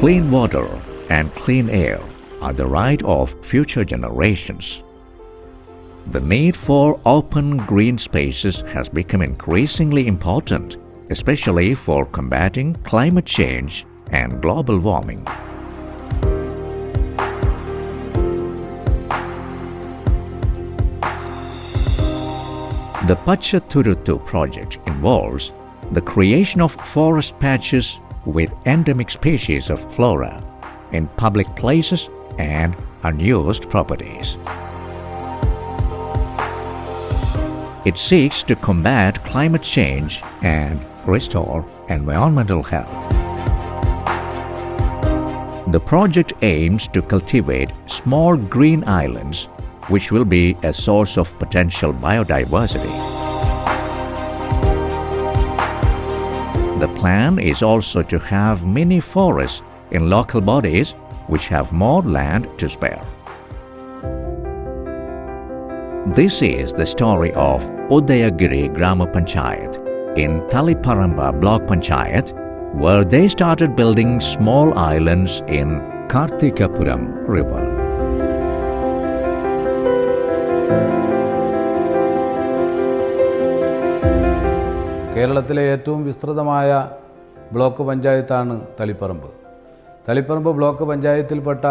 Clean water and clean air are the right of future generations. The need for open green spaces has become increasingly important, especially for combating climate change and global warming. The Pachaturutu project involves the creation of forest patches with endemic species of flora in public places and unused properties. It seeks to combat climate change and restore environmental health. The project aims to cultivate small green islands which will be a source of potential biodiversity. The plan is also to have mini forests in local bodies which have more land to spare. This is the story of Udayagiri Grama Panchayat in Taliparamba Block Panchayat, where they started building small islands in Karthikapuram River. കേരളത്തിലെ ഏറ്റവും വിസ്തൃതമായ block പഞ്ചായത്താണ് Taliparamba. Taliparamba block പഞ്ചായത്തിൽപ്പെട്ട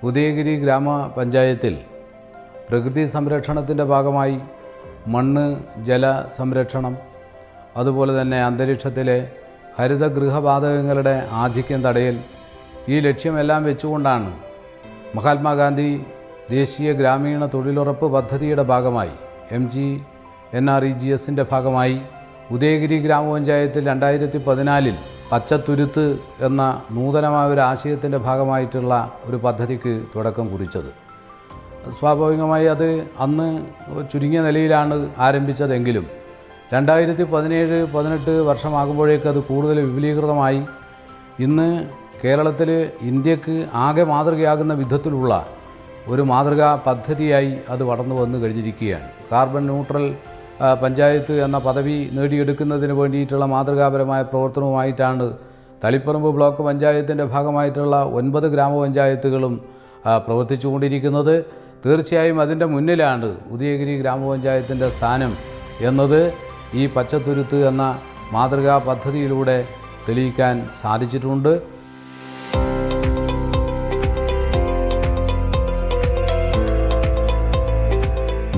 Udayagiri ഗ്രാമപഞ്ചായത്തിൽ പ്രകൃതി സംരക്ഷണത്തിൻ്റെ ഭാഗമായി മണ്ണ്, ജല സംരക്ഷണം, അതുപോലെ തന്നെ അന്തരീക്ഷത്തിലെ ഹരിതഗൃഹവാതകങ്ങളുടെ ആധിക്യം തടയൽ, ഈ ലക്ഷ്യമെല്ലാം വെച്ചുകൊണ്ടാണ് മഹാത്മാഗാന്ധി ദേശീയ ഗ്രാമീണ തൊഴിലുറപ്പ് പദ്ധതിയുടെ ഭാഗമായി MGNREGSൻ്റെ ഭാഗമായി ഉദയഗിരി ഗ്രാമപഞ്ചായത്തിൽ 2014 പച്ചത്തുരുത്ത് എന്ന നൂതനമായ ഒരു ആശയത്തിൻ്റെ ഭാഗമായിട്ടുള്ള ഒരു പദ്ധതിക്ക് തുടക്കം കുറിച്ചത്. സ്വാഭാവികമായി അത് അന്ന് ചുരുങ്ങിയ നിലയിലാണ് ആരംഭിച്ചതെങ്കിലും 2017-18 വർഷമാകുമ്പോഴേക്ക് അത് കൂടുതൽ വിപുലീകൃതമായി ഇന്ന് കേരളത്തിൽ ഇന്ത്യക്ക് ആകെ മാതൃകയാകുന്ന വിധത്തിലുള്ള ഒരു മാതൃകാ പദ്ധതിയായി അത് വളർന്നു വന്നു കഴിഞ്ഞിരിക്കുകയാണ്. കാർബൺ ന്യൂട്രൽ പഞ്ചായത്ത് എന്ന പദവി നേടിയെടുക്കുന്നതിന് വേണ്ടിയിട്ടുള്ള മാതൃകാപരമായ പ്രവർത്തനവുമായിട്ടാണ് തളിപ്പറമ്പ് ബ്ലോക്ക് പഞ്ചായത്തിൻ്റെ ഭാഗമായിട്ടുള്ള 9 ഗ്രാമപഞ്ചായത്തുകളും പ്രവർത്തിച്ചുകൊണ്ടിരിക്കുന്നത്. തീർച്ചയായും അതിൻ്റെ മുന്നിലാണ് ഉദയഗിരി ഗ്രാമപഞ്ചായത്തിൻ്റെ സ്ഥാനം എന്നത് ഈ പച്ചത്തുരുത്ത് എന്ന മാതൃകാ പദ്ധതിയിലൂടെ തെളിയിക്കാൻ സാധിച്ചിട്ടുണ്ട്.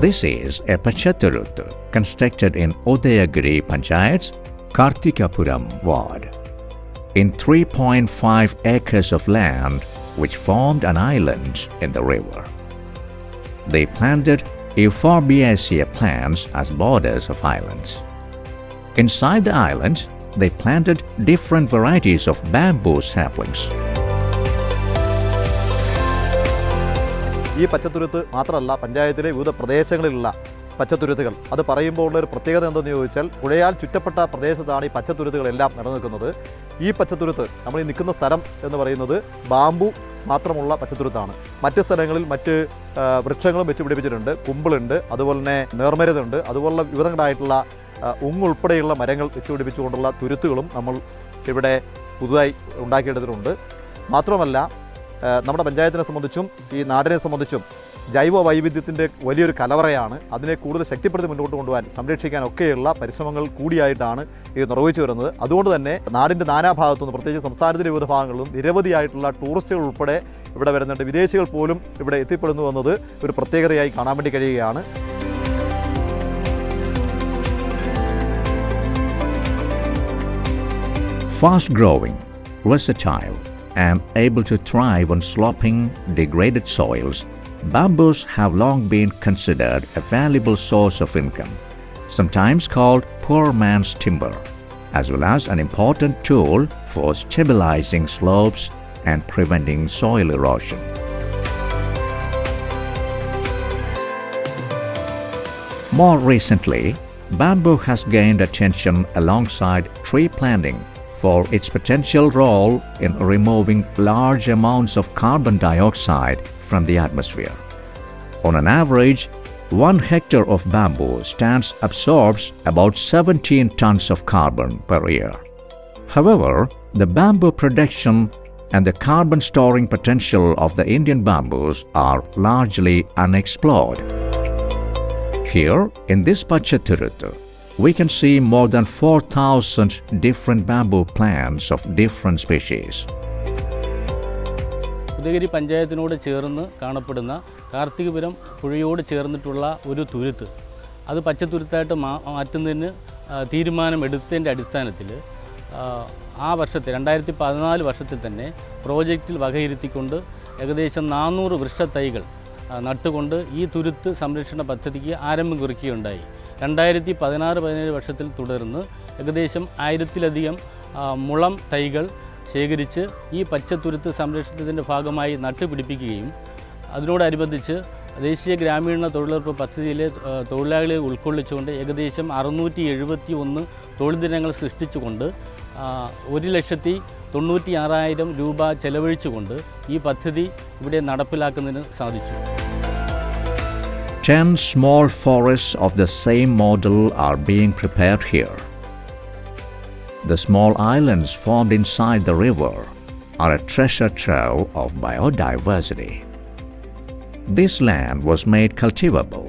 This is a Pachaturutu constructed in Udayagiri Panchayat's Karthikapuram ward. In 3.5 acres of land which formed an island in the river. They planted Euphorbiaceae plants as borders of islands. Inside the islands, they planted different varieties of bamboo saplings. ഈ പച്ചത്തുരുത്ത് മാത്രമല്ല, പഞ്ചായത്തിലെ വിവിധ പ്രദേശങ്ങളിലുള്ള പച്ചത്തുരുത്തുകൾ, അത് പറയുമ്പോൾ ഉള്ളൊരു പ്രത്യേകത എന്തെന്ന് ചോദിച്ചാൽ, പുഴയാൽ ചുറ്റപ്പെട്ട പ്രദേശത്താണ് ഈ പച്ചത്തുരുത്തുകളെല്ലാം നിലനിൽക്കുന്നത്. ഈ പച്ചത്തുരുത്ത്, നമ്മൾ ഈ നിൽക്കുന്ന സ്ഥലം എന്ന് പറയുന്നത് ബാമ്പു മാത്രമുള്ള പച്ചത്തുരുത്താണ്. മറ്റ് സ്ഥലങ്ങളിൽ മറ്റ് വൃക്ഷങ്ങളും വെച്ച് പിടിപ്പിച്ചിട്ടുണ്ട്. കുമ്പിളുണ്ട്, അതുപോലെ തന്നെ നേർമരുതുണ്ട്, അതുപോലുള്ള വിവിധങ്ങളായിട്ടുള്ള ഉൾപ്പെടെയുള്ള മരങ്ങൾ വെച്ച് പിടിപ്പിച്ചുകൊണ്ടുള്ള തുരുത്തുകളും നമ്മൾ ഇവിടെ പുതുതായി ഉണ്ടാക്കിയെടുത്തിട്ടുണ്ട്. മാത്രമല്ല, നമ്മുടെ പഞ്ചായത്തിനെ സംബന്ധിച്ചും ഈ നാടിനെ സംബന്ധിച്ചും ജൈവ വൈവിധ്യത്തിൻ്റെ വലിയൊരു കലവറയാണ്. അതിനെ കൂടുതൽ ശക്തിപ്പെടുത്തി മുന്നോട്ട് കൊണ്ടുപോകാൻ, സംരക്ഷിക്കാനൊക്കെയുള്ള പരിശ്രമങ്ങൾ കൂടിയായിട്ടാണ് ഇത് നിർവഹിച്ചു വരുന്നത്. അതുകൊണ്ട് തന്നെ നാടിൻ്റെ നാനാഭാഗത്തുനിന്ന്, പ്രത്യേകിച്ച് സംസ്ഥാനത്തിൻ്റെ വിവിധ ഭാഗങ്ങളിലും നിരവധിയായിട്ടുള്ള ടൂറിസ്റ്റുകൾ ഉൾപ്പെടെ ഇവിടെ വരുന്നുണ്ട്. വിദേശികൾ പോലും ഇവിടെ എത്തിപ്പെടുന്നു എന്നത് ഒരു പ്രത്യേകതയായി കാണാൻ വേണ്ടി കഴിയുകയാണ്. Fast growing, versatile, and able to thrive on sloping, degraded soils, bamboos have long been considered a valuable source of income, sometimes called poor man's timber, as well as an important tool for stabilizing slopes and preventing soil erosion. More recently, bamboo has gained attention alongside tree planting for its potential role in removing large amounts of carbon dioxide from the atmosphere. On an average, 1 hectare of bamboo stands absorbs about 17 tons of carbon per year. However, the bamboo production and the carbon storing potential of the Indian bamboos are largely unexplored. Here, in this Pachaturutu, we can see more than 4,000 different bamboo plants of different species. Udayagiri പഞ്ചായത്തിനോട് ചേർന്ന് കാണപ്പെടുന്ന കാർത്തികപുരം പുഴയോട് ചേർന്നിട്ടുള്ള ഒരു തുരുത്ത് അത് പച്ചത്തുരുത്തായിട്ട് മാറ്റുന്നതിന് തീരുമാനമെടുത്തതിൻ്റെ അടിസ്ഥാനത്തിൽ ആ വർഷത്തിൽ 2014 വർഷത്തിൽ തന്നെ പ്രോജക്റ്റിൽ വകയിരുത്തിക്കൊണ്ട് ഏകദേശം 400 വൃക്ഷത്തൈകൾ നട്ടുകൊണ്ട് ഈ തുരുത്ത് സംരക്ഷണ പദ്ധതിക്ക് ആരംഭം കുറിക്കുകയുണ്ടായി. 2016-17 വർഷത്തിൽ തുടർന്ന് ഏകദേശം 1000-ലധികം മുളം തൈകൾ ശേഖരിച്ച് ഈ പച്ചത്തുരുത്ത് സംരക്ഷണത്തിൻ്റെ ഭാഗമായി നട്ടുപിടിപ്പിക്കുകയും അതിനോടനുബന്ധിച്ച് ദേശീയ ഗ്രാമീണ തൊഴിലുറപ്പ് പദ്ധതിയിലെ തൊഴിലാളികളെ ഉൾക്കൊള്ളിച്ചുകൊണ്ട് ഏകദേശം 671 തൊഴിൽ ദിനങ്ങൾ സൃഷ്ടിച്ചുകൊണ്ട് 1,96,000 രൂപ ചെലവഴിച്ചുകൊണ്ട് ഈ പദ്ധതി ഇവിടെ നടപ്പിലാക്കുന്നതിന് സാധിച്ചു. 10 small forests of the same model are being prepared here. The small islands formed inside the river are a treasure trove of biodiversity. This land was made cultivable.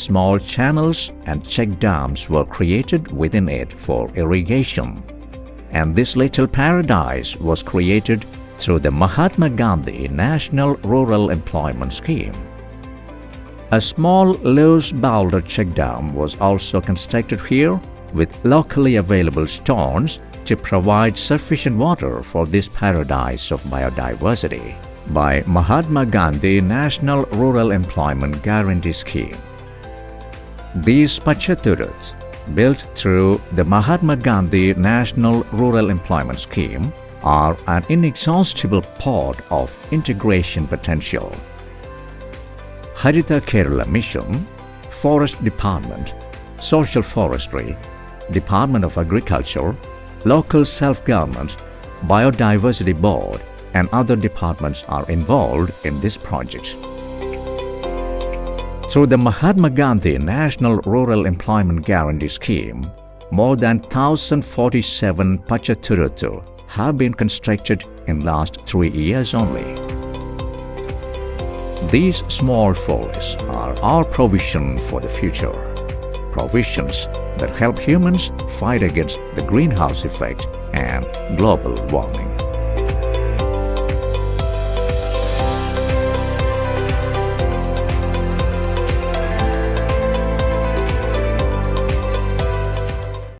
Small channels and check dams were created within it for irrigation, and this little paradise was created through the Mahatma Gandhi National Rural Employment Scheme. A small loose boulder check dam was also constructed here with locally available stones to provide sufficient water for this paradise of biodiversity by Mahatma Gandhi National Rural Employment Guarantee Scheme. These Pachaturuts, built through the Mahatma Gandhi National Rural Employment Scheme, are an inexhaustible pot of integration potential. Harita Kerala Mission, Forest Department, Social Forestry, Department of Agriculture, Local Self-Government, Biodiversity Board, and other departments are involved in this project. Through the Mahatma Gandhi National Rural Employment Guarantee Scheme, more than 1,047 Pachaturutu have been constructed in last 3 years only. These small forests are our provision for the future. Provisions that help humans fight against the greenhouse effect and global warming.